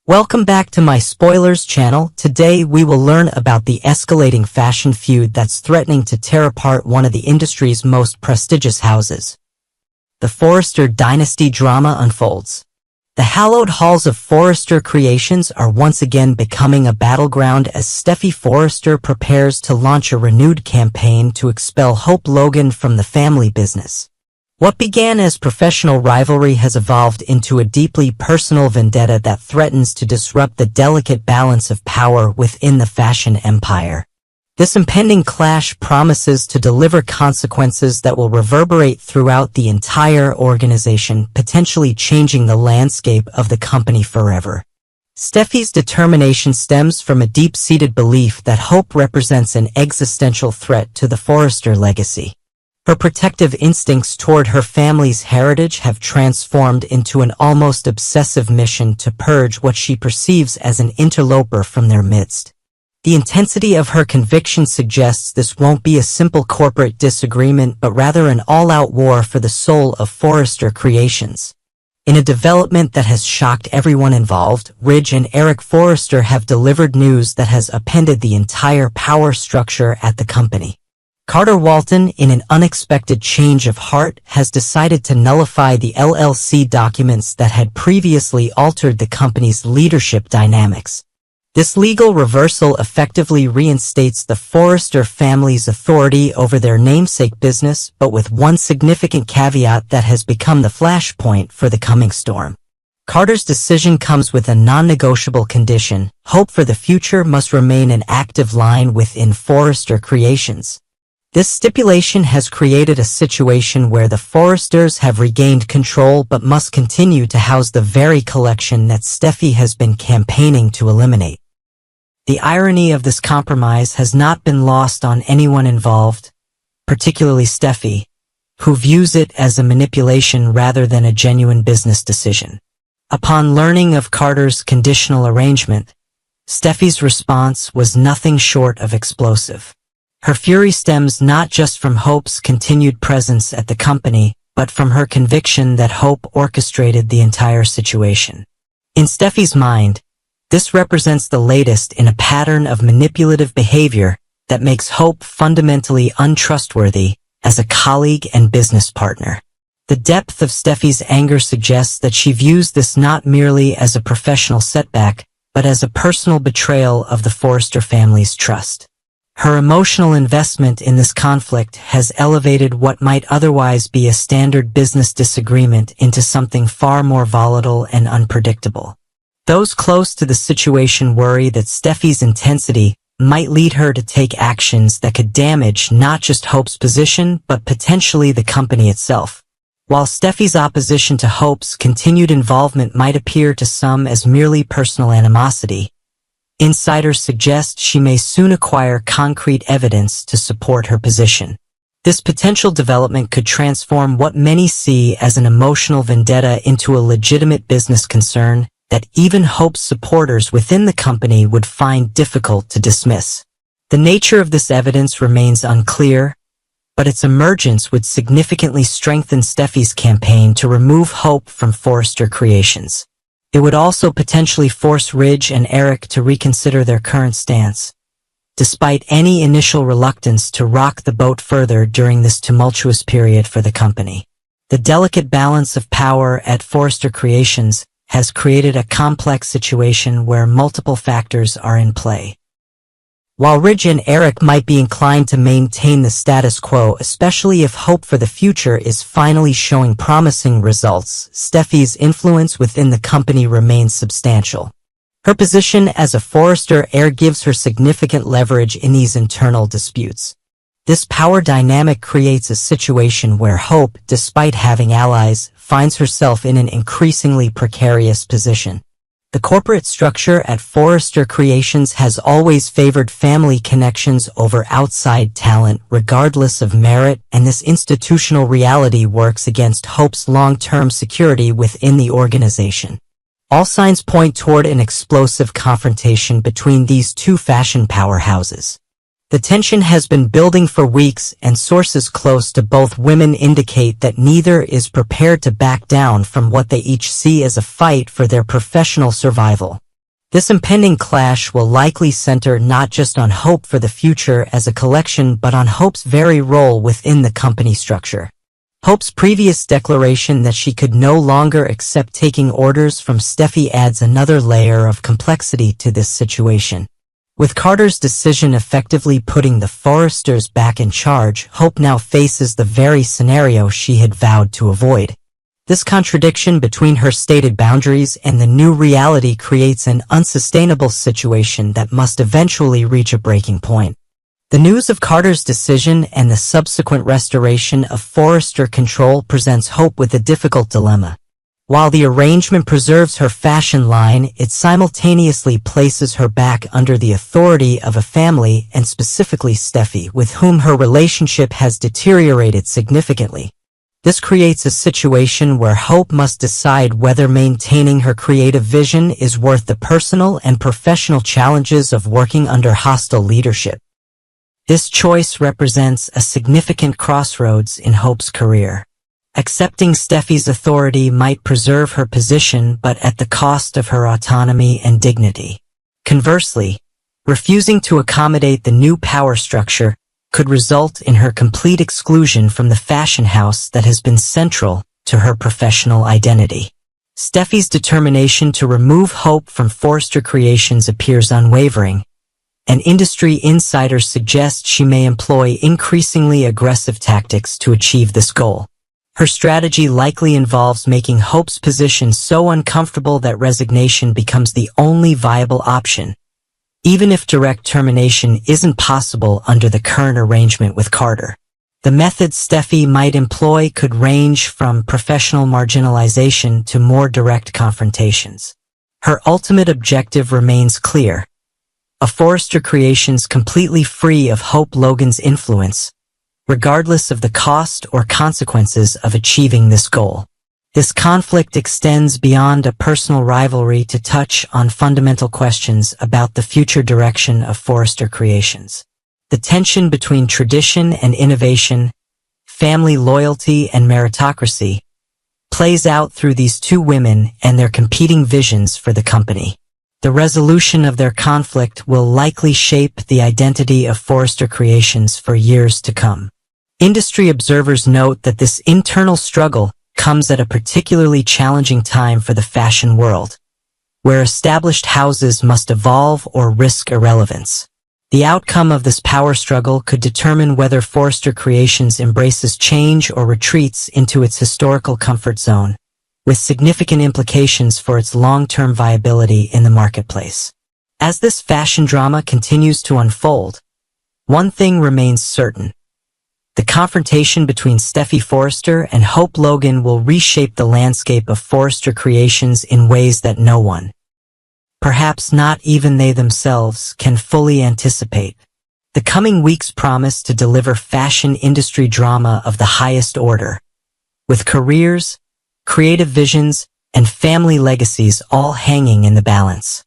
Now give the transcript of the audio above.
Welcome back to my Spoilers channel. Today we will learn about the escalating fashion feud that's threatening to tear apart one of the industry's most prestigious houses. The Forrester dynasty drama unfolds. The hallowed halls of Forrester Creations are once again becoming a battleground as Steffy Forrester prepares to launch a renewed campaign to expel Hope Logan from the family business. What began as professional rivalry has evolved into a deeply personal vendetta that threatens to disrupt the delicate balance of power within the fashion empire. This impending clash promises to deliver consequences that will reverberate throughout the entire organization, potentially changing the landscape of the company forever. Steffy's determination stems from a deep-seated belief that Hope represents an existential threat to the Forrester legacy. Her protective instincts toward her family's heritage have transformed into an almost obsessive mission to purge what she perceives as an interloper from their midst. The intensity of her conviction suggests this won't be a simple corporate disagreement but rather an all-out war for the soul of Forrester Creations. In a development that has shocked everyone involved, Ridge and Eric Forrester have delivered news that has upended the entire power structure at the company. Carter Walton, in an unexpected change of heart, has decided to nullify the LLC documents that had previously altered the company's leadership dynamics. This legal reversal effectively reinstates the Forrester family's authority over their namesake business, but with one significant caveat that has become the flashpoint for the coming storm. Carter's decision comes with a non-negotiable condition: Hope for the future must remain an active line within Forrester Creations. This stipulation has created a situation where the Forresters have regained control but must continue to house the very collection that Steffy has been campaigning to eliminate. The irony of this compromise has not been lost on anyone involved, particularly Steffy, who views it as a manipulation rather than a genuine business decision. Upon learning of Carter's conditional arrangement, Steffy's response was nothing short of explosive. Her fury stems not just from Hope's continued presence at the company, but from her conviction that Hope orchestrated the entire situation. In Steffy's mind, this represents the latest in a pattern of manipulative behavior that makes Hope fundamentally untrustworthy as a colleague and business partner. The depth of Steffy's anger suggests that she views this not merely as a professional setback, but as a personal betrayal of the Forrester family's trust. Her emotional investment in this conflict has elevated what might otherwise be a standard business disagreement into something far more volatile and unpredictable. Those close to the situation worry that Steffy's intensity might lead her to take actions that could damage not just Hope's position but potentially the company itself. While Steffy's opposition to Hope's continued involvement might appear to some as merely personal animosity, insiders suggest she may soon acquire concrete evidence to support her position. This potential development could transform what many see as an emotional vendetta into a legitimate business concern that even Hope's supporters within the company would find difficult to dismiss. The nature of this evidence remains unclear, but its emergence would significantly strengthen Steffy's campaign to remove Hope from Forrester Creations. It would also potentially force Ridge and Eric to reconsider their current stance, despite any initial reluctance to rock the boat further during this tumultuous period for the company. The delicate balance of power at Forrester Creations has created a complex situation where multiple factors are in play. While Ridge and Eric might be inclined to maintain the status quo, especially if Hope for the future is finally showing promising results, Steffy's influence within the company remains substantial. Her position as a Forrester heir gives her significant leverage in these internal disputes. This power dynamic creates a situation where Hope, despite having allies, finds herself in an increasingly precarious position. The corporate structure at Forrester Creations has always favored family connections over outside talent, regardless of merit, and this institutional reality works against Hope's long-term security within the organization. All signs point toward an explosive confrontation between these two fashion powerhouses. The tension has been building for weeks, and sources close to both women indicate that neither is prepared to back down from what they each see as a fight for their professional survival. This impending clash will likely center not just on Hope for the future as a collection but on Hope's very role within the company structure. Hope's previous declaration that she could no longer accept taking orders from Steffi adds another layer of complexity to this situation. With Carter's decision effectively putting the Forresters back in charge, Hope now faces the very scenario she had vowed to avoid. This contradiction between her stated boundaries and the new reality creates an unsustainable situation that must eventually reach a breaking point. The news of Carter's decision and the subsequent restoration of Forrester control presents Hope with a difficult dilemma. While the arrangement preserves her fashion line, it simultaneously places her back under the authority of a family and specifically Steffi, with whom her relationship has deteriorated significantly. This creates a situation where Hope must decide whether maintaining her creative vision is worth the personal and professional challenges of working under hostile leadership. This choice represents a significant crossroads in Hope's career. Accepting Steffi's authority might preserve her position but at the cost of her autonomy and dignity. Conversely, refusing to accommodate the new power structure could result in her complete exclusion from the fashion house that has been central to her professional identity. Steffi's determination to remove Hope from Forrester Creations appears unwavering, and industry insiders suggest she may employ increasingly aggressive tactics to achieve this goal. Her strategy likely involves making Hope's position so uncomfortable that resignation becomes the only viable option, even if direct termination isn't possible under the current arrangement with Carter. The methods Steffi might employ could range from professional marginalization to more direct confrontations. Her ultimate objective remains clear: a Forrester Creations completely free of Hope Logan's influence, regardless of the cost or consequences of achieving this goal. This conflict extends beyond a personal rivalry to touch on fundamental questions about the future direction of Forrester Creations. The tension between tradition and innovation, family loyalty and meritocracy, plays out through these two women and their competing visions for the company. The resolution of their conflict will likely shape the identity of Forrester Creations for years to come. Industry observers note that this internal struggle comes at a particularly challenging time for the fashion world, where established houses must evolve or risk irrelevance. The outcome of this power struggle could determine whether Forrester Creations embraces change or retreats into its historical comfort zone, with significant implications for its long-term viability in the marketplace. As this fashion drama continues to unfold, one thing remains certain: the confrontation between Steffi Forrester and Hope Logan will reshape the landscape of Forrester Creations in ways that no one, perhaps not even they themselves, can fully anticipate. The coming weeks promise to deliver fashion industry drama of the highest order, with careers, creative visions, and family legacies all hanging in the balance.